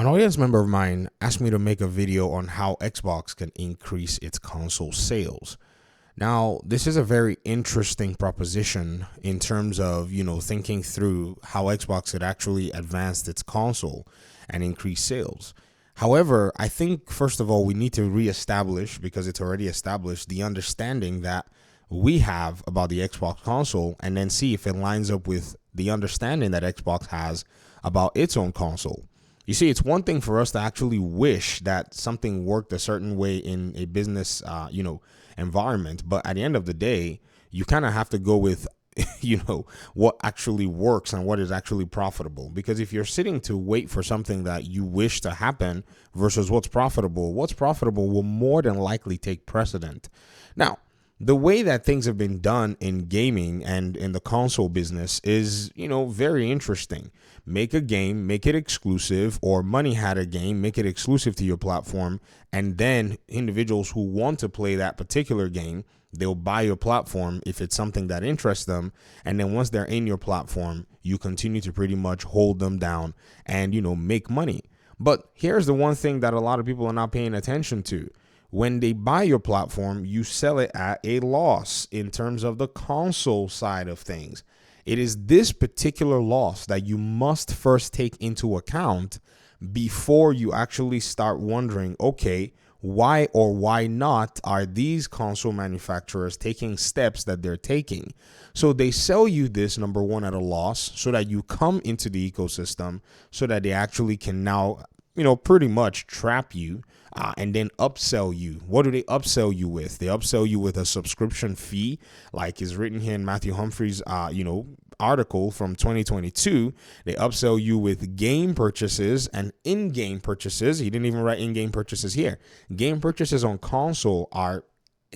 An audience member of mine asked me to make a video on how Xbox can increase its console sales. Now, this is a very interesting proposition in terms of, thinking through how Xbox had actually advanced its console and increase sales. However, I think, first of all, we need to reestablish, because it's already established, the understanding that we have about the Xbox console and then see if it lines up with the understanding that Xbox has about its own console. You see, it's one thing for us to actually wish that something worked a certain way in a business, environment. But at the end of the day, you kind of have to go with, what actually works and what is actually profitable. Because if you're sitting to wait for something that you wish to happen versus what's profitable will more than likely take precedent. Now, the way that things have been done in gaming and in the console business is, very interesting. Make a game, make it exclusive, or Money had a game, make it exclusive to your platform. And then individuals who want to play that particular game, they'll buy your platform if it's something that interests them. And then once they're in your platform, you continue to pretty much hold them down and, make money. But here's the one thing that a lot of people are not paying attention to. When they buy your platform, you sell it at a loss in terms of the console side of things. It is this particular loss that you must first take into account before you actually start wondering, okay, why or why not are these console manufacturers taking steps that they're taking? So they sell you this, number one, at a loss so that you come into the ecosystem so that they actually can now, pretty much trap you and then upsell you. What do they upsell you with? They upsell you with a subscription fee, like is written here in Matthew Humphrey's, article from 2022. They upsell you with game purchases and in-game purchases. He didn't even write in-game purchases here. Game purchases on console are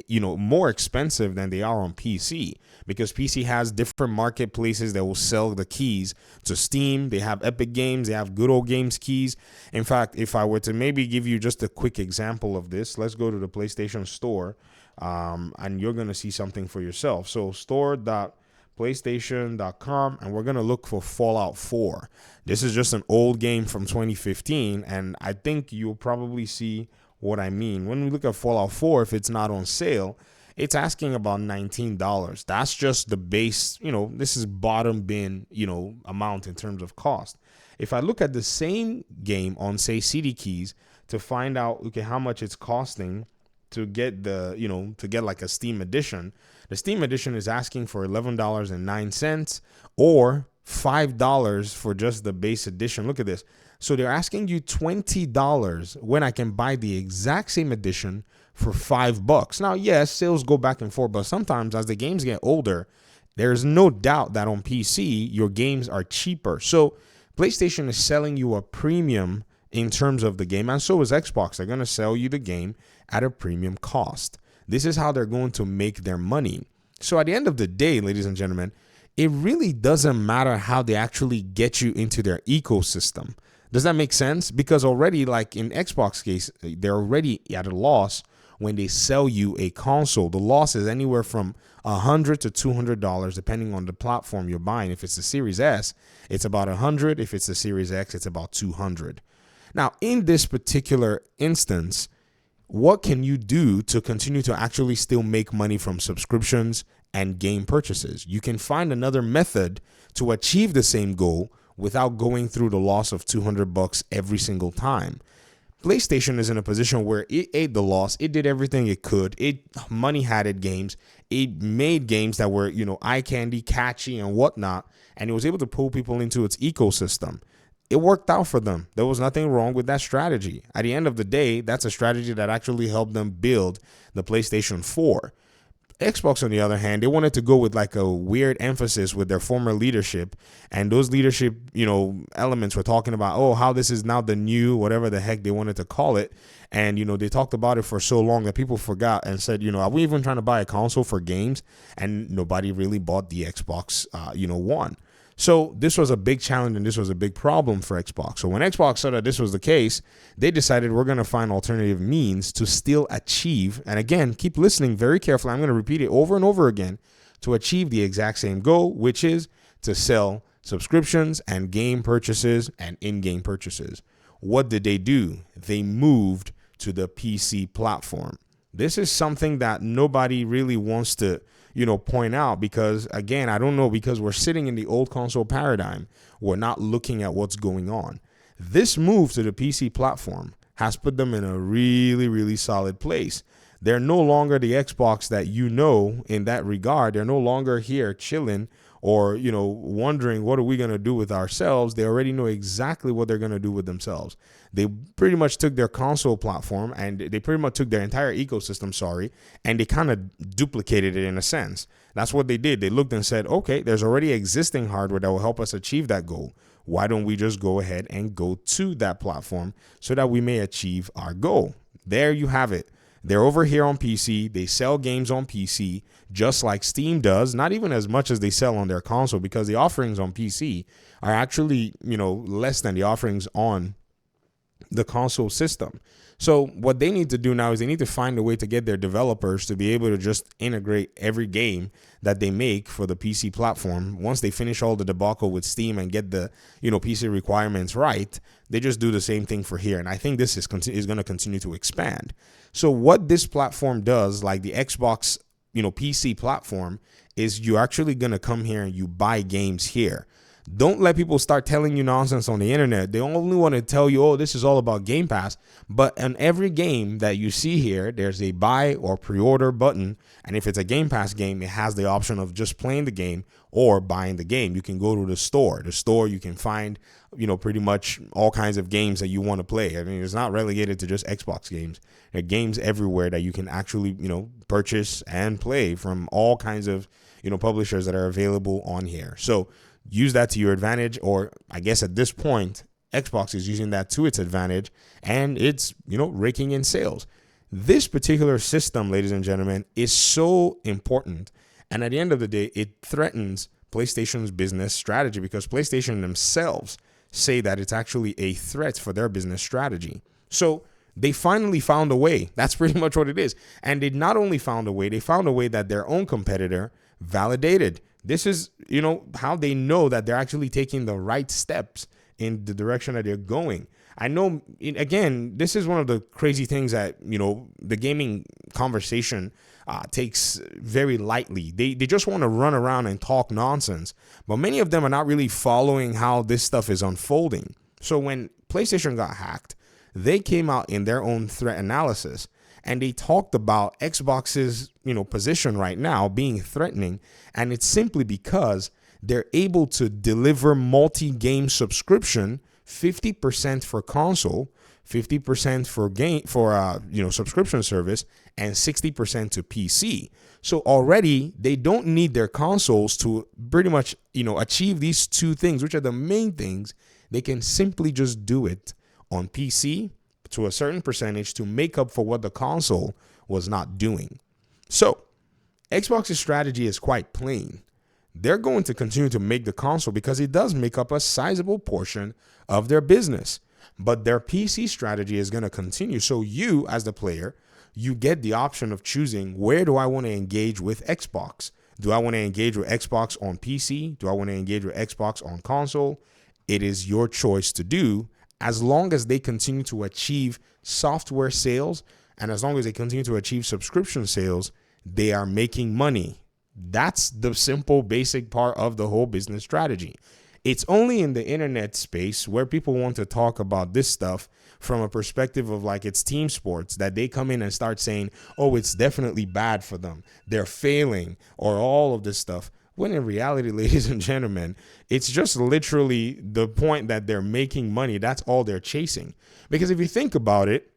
more expensive than they are on PC, because PC has different marketplaces that will sell the keys to Steam. They have Epic Games, they have Good Old Games keys. In fact, if I were to maybe give you just a quick example of this, let's go to the PlayStation Store, and you're going to see something for yourself. So store.playstation.com, and we're going to look for Fallout 4. This is just an old game from 2015, and I think you'll probably see what I mean. When we look at Fallout 4, if it's not on sale, it's asking about $19. That's just the base, this is bottom bin, amount in terms of cost. If I look at the same game on, say, CD Keys to find out, okay, how much it's costing to get to get like a Steam edition, the Steam edition is asking for $11.09 or $5 for just the base edition. Look at this. So they're asking you $20 when I can buy the exact same edition for $5. Now, yes, sales go back and forth, but sometimes as the games get older, there's no doubt that on PC, your games are cheaper. So PlayStation is selling you a premium in terms of the game, and so is Xbox. They're going to sell you the game at a premium cost. This is how they're going to make their money. So at the end of the day, ladies and gentlemen, it really doesn't matter how they actually get you into their ecosystem. Does that make sense? Because already, like in Xbox case, they're already at a loss when they sell you a console. The loss is anywhere from $100 to $200, depending on the platform you're buying. If it's the Series S, it's about $100. If it's the Series X, it's about $200. Now, in this particular instance, what can you do to continue to actually still make money from subscriptions and game purchases? You can find another method to achieve the same goal without going through the loss of $200 every single time. PlayStation is in a position where it ate the loss. It did everything it could. Money had it games. It made games that were, eye candy, catchy, and whatnot, and it was able to pull people into its ecosystem. It worked out for them. There was nothing wrong with that strategy. At the end of the day, that's a strategy that actually helped them build the PlayStation 4. Xbox, on the other hand, they wanted to go with like a weird emphasis with their former leadership, and those leadership, elements were talking about, how this is now the new, whatever the heck they wanted to call it. And, they talked about it for so long that people forgot and said, are we even trying to buy a console for games? And nobody really bought the Xbox, One. So this was a big challenge and this was a big problem for Xbox. So when Xbox saw that this was the case, they decided we're going to find alternative means to still achieve. And again, keep listening very carefully. I'm going to repeat it over and over again to achieve the exact same goal, which is to sell subscriptions and game purchases and in-game purchases. what did they do? They moved to the PC platform. This is something that nobody really wants to, point out because, again, I don't know, because we're sitting in the old console paradigm. We're not looking at what's going on. This move to the PC platform has put them in a really, really solid place. They're no longer the Xbox that in that regard. They're no longer here chilling or, wondering what are we going to do with ourselves. They already know exactly what they're going to do with themselves. They pretty much took their console platform and they pretty much took their entire ecosystem, and they kind of duplicated it in a sense. That's what they did. They looked and said, okay, there's already existing hardware that will help us achieve that goal. Why don't we just go ahead and go to that platform so that we may achieve our goal? There you have it. They're over here on PC. They sell games on PC just like Steam does, not even as much as they sell on their console because the offerings on PC are actually, less than the offerings on the console system. So what they need to do now is they need to find a way to get their developers to be able to just integrate every game that they make for the PC platform. Once they finish all the debacle with Steam and get the, PC requirements right, they just do the same thing for here. And I think this is going to continue to expand. So what this platform does, like the Xbox, PC platform, is you're actually going to come here and you buy games here. Don't let people start telling you nonsense on the internet. They only want to tell you, oh, this is all about Game Pass. But on every game that you see here, there's a buy or pre-order button. And if it's a Game Pass game, it has the option of just playing the game or buying the game. You can go to the store. The store, you can find, pretty much all kinds of games that you want to play. I mean, it's not relegated to just Xbox games. There are games everywhere that you can actually, purchase and play from all kinds of, publishers that are available on here. So use that to your advantage, or I guess at this point, Xbox is using that to its advantage, and it's, raking in sales. This particular system, ladies and gentlemen, is so important. And at the end of the day, it threatens PlayStation's business strategy because PlayStation themselves say that it's actually a threat for their business strategy. So they finally found a way. That's pretty much what it is. And they not only found a way, they found a way that their own competitor validated. This is, how they know that they're actually taking the right steps in the direction that they're going. I know, again, this is one of the crazy things that, the gaming conversation takes very lightly. They just want to run around and talk nonsense. But many of them are not really following how this stuff is unfolding. So when PlayStation got hacked, they came out in their own threat analysis and they talked about Xbox's, position right now being threatening. And it's simply because they're able to deliver multi-game subscription, 50% for console, 50% for subscription service, and 60% to PC. So already they don't need their consoles to pretty much, achieve these two things, which are the main things. They can simply just do it on PC to a certain percentage to make up for what the console was not doing. So Xbox's strategy is quite plain. They're going to continue to make the console because it does make up a sizable portion of their business. But their PC strategy is going to continue. So you, as the player, you get the option of choosing, where do I want to engage with Xbox? Do I want to engage with Xbox on PC? Do I want to engage with Xbox on console? It is your choice to do, as long as they continue to achieve software sales and as long as they continue to achieve subscription sales, they are making money. That's the simple, basic part of the whole business strategy. It's only in the internet space where people want to talk about this stuff from a perspective of like it's team sports that they come in and start saying, oh, it's definitely bad for them, they're failing, or all of this stuff. When in reality, ladies and gentlemen, it's just literally the point that they're making money. That's all they're chasing. Because if you think about it,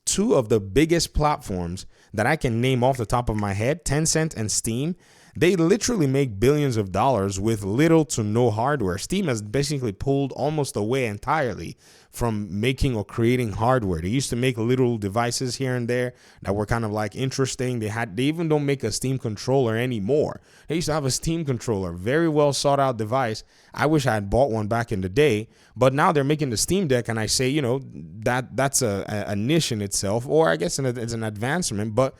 two of the biggest platforms that I can name off the top of my head, Tencent and Steam, they literally make billions of dollars with little to no hardware. Steam has basically pulled almost away entirely from making or creating hardware. They used to make little devices here and there that were kind of like interesting. They even don't make a Steam controller anymore. They used to have a Steam controller, very well sought out device. I wish I had bought one back in the day, but now they're making the Steam Deck, and I say, that's a niche in itself, or I guess it's an advancement. But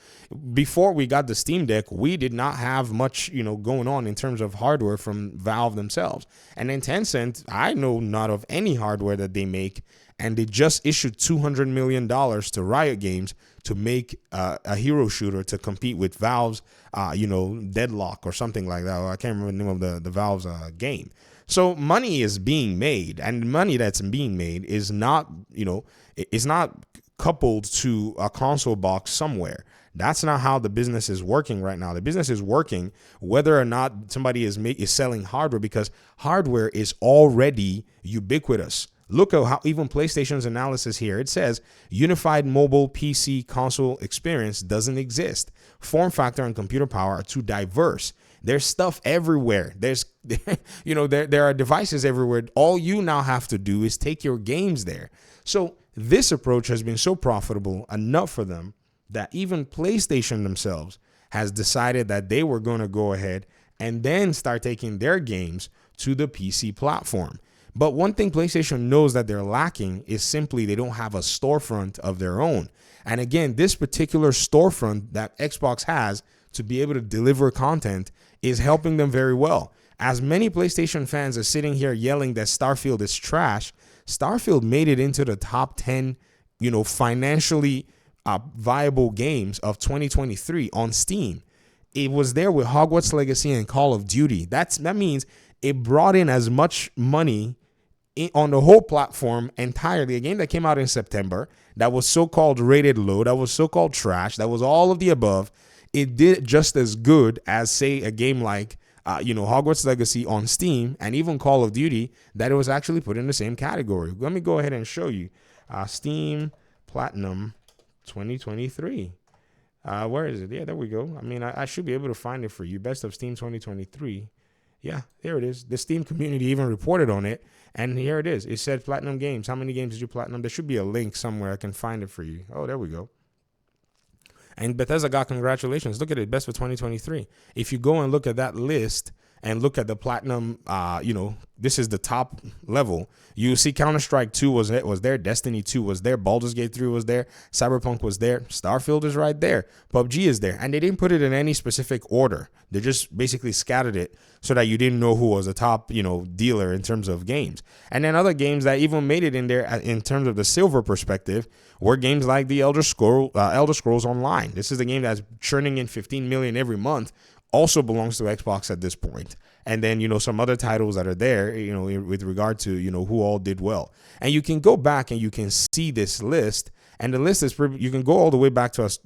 before we got the Steam Deck, we did not have much, going on in terms of hardware from Valve themselves. And then Tencent, I know not of any hardware that they make. and they just issued $200 million to Riot Games to make a hero shooter to compete with Valve's, Deadlock or something like that. I can't remember the name of the Valve's game. So money is being made, and money that's being made is not, it's not coupled to a console box somewhere. That's not how the business is working right now. The business is working whether or not somebody is selling hardware, because hardware is already ubiquitous. Look at how even PlayStation's analysis here. It says unified mobile PC console experience doesn't exist. Form factor and computer power are too diverse. There's stuff everywhere. There's, there are devices everywhere. All you now have to do is take your games there. So this approach has been so profitable enough for them that even PlayStation themselves has decided that they were going to go ahead and then start taking their games to the PC platform. But one thing PlayStation knows that they're lacking is simply they don't have a storefront of their own. And again, this particular storefront that Xbox has to be able to deliver content is helping them very well. As many PlayStation fans are sitting here yelling that Starfield is trash, Starfield made it into the top 10, financially viable games of 2023 on Steam. It was there with Hogwarts Legacy and Call of Duty. That means it brought in as much money on the whole platform entirely. A game that came out in September that was so-called rated low, that was so-called trash, that was all of the above. It did just as good as, say, a game like Hogwarts Legacy on Steam, and even Call of Duty, that it was actually put in the same category. Let me go ahead and show you Steam Platinum 2023. Where is it? Yeah, there we go. I mean, I should be able to find it for you. Best of Steam 2023. Yeah, there it is. The Steam community even reported on it, and here it is. It said Platinum Games. How many games did you platinum? There should be a link somewhere. I can find it for you. Oh, there we go. And Bethesda got congratulations. Look at it, best for 2023. If you go and look at that list and look at the platinum, this is the top level. You see Counter-Strike 2 was there, Destiny 2 was there, Baldur's Gate 3 was there, Cyberpunk was there, Starfield is right there, PUBG is there. And they didn't put it in any specific order. They just basically scattered it so that you didn't know who was the top, dealer in terms of games. And then other games that even made it in there in terms of the silver perspective were games like the Elder Scrolls Online. This is the game that's churning in 15 million every month. Also belongs to Xbox at this point. And then, some other titles that are there, with regard to, who all did well. And you can go back and you can see this list. And the list is, you can go all the way back to us,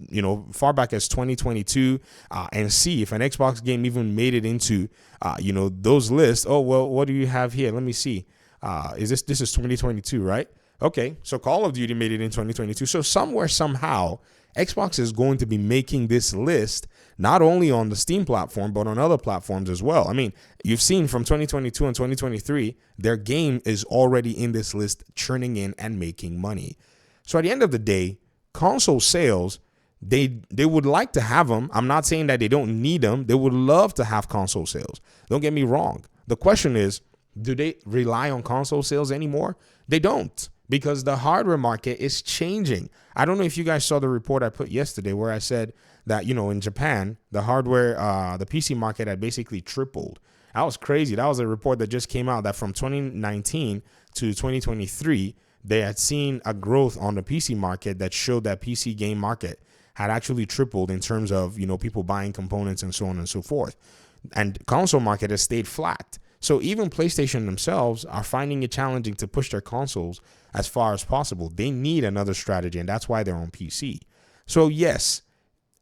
far back as 2022 and see if an Xbox game even made it into, those lists. Oh, well, what do you have here? Let me see. This is 2022, right? Okay, so Call of Duty made it in 2022. So somewhere, somehow, Xbox is going to be making this list not only on the Steam platform, but on other platforms as well. I mean, you've seen from 2022 and 2023, their game is already in this list, churning in and making money. So at the end of the day, console sales, they would like to have them. I'm not saying that they don't need them. They would love to have console sales. Don't get me wrong. The question is, do they rely on console sales anymore? They don't, because the hardware market is changing. I don't know if you guys saw the report I put yesterday where I said that, in Japan, the hardware, the PC market had basically tripled. That was crazy. That was a report that just came out that from 2019 to 2023, they had seen a growth on the PC market that showed that PC game market had actually tripled in terms of, people buying components and so on and so forth. And console market has stayed flat. So even PlayStation themselves are finding it challenging to push their consoles as far as possible. They need another strategy, and that's why they're on PC. So yes,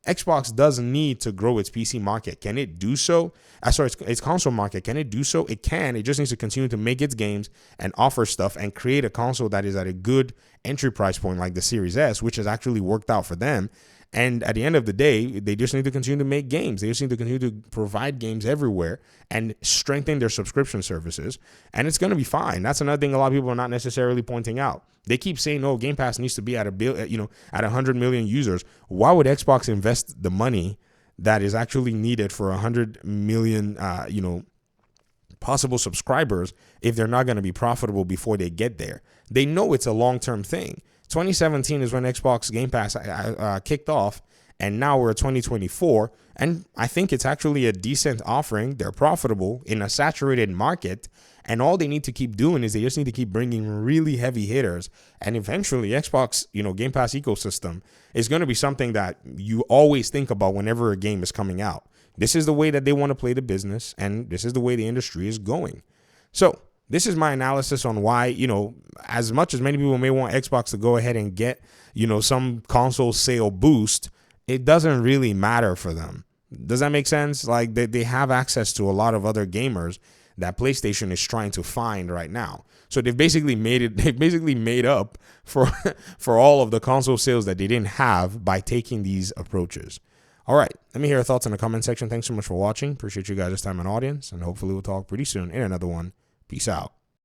Xbox does need to grow its PC market. Can it do so? Its console market. Can it do so? It can. It just needs to continue to make its games and offer stuff and create a console that is at a good entry price point like the Series S, which has actually worked out for them. And at the end of the day, they just need to continue to make games. They just need to continue to provide games everywhere and strengthen their subscription services. And it's going to be fine. That's another thing a lot of people are not necessarily pointing out. They keep saying, "Oh, Game Pass needs to be at at 100 million users." Why would Xbox invest the money that is actually needed for 100 million, possible subscribers if they're not going to be profitable before they get there? They know it's a long-term thing. 2017 is when Xbox Game Pass kicked off, And now we're 2024, and I think it's actually a decent offering. They're profitable in a saturated market, and all they need to keep doing is they just need to keep bringing really heavy hitters. And eventually Xbox, Game Pass ecosystem is going to be something that you always think about whenever a game is coming out. This is the way that they want to play the business, and this is the way the industry is going. So this is my analysis on why, as much as many people may want Xbox to go ahead and get, some console sale boost, it doesn't really matter for them. Does that make sense? Like they have access to a lot of other gamers that PlayStation is trying to find right now. So they've basically made up for for all of the console sales that they didn't have by taking these approaches. All right, let me hear your thoughts in the comment section. Thanks so much for watching. Appreciate you guys' time and audience, and hopefully we'll talk pretty soon in another one. Peace out.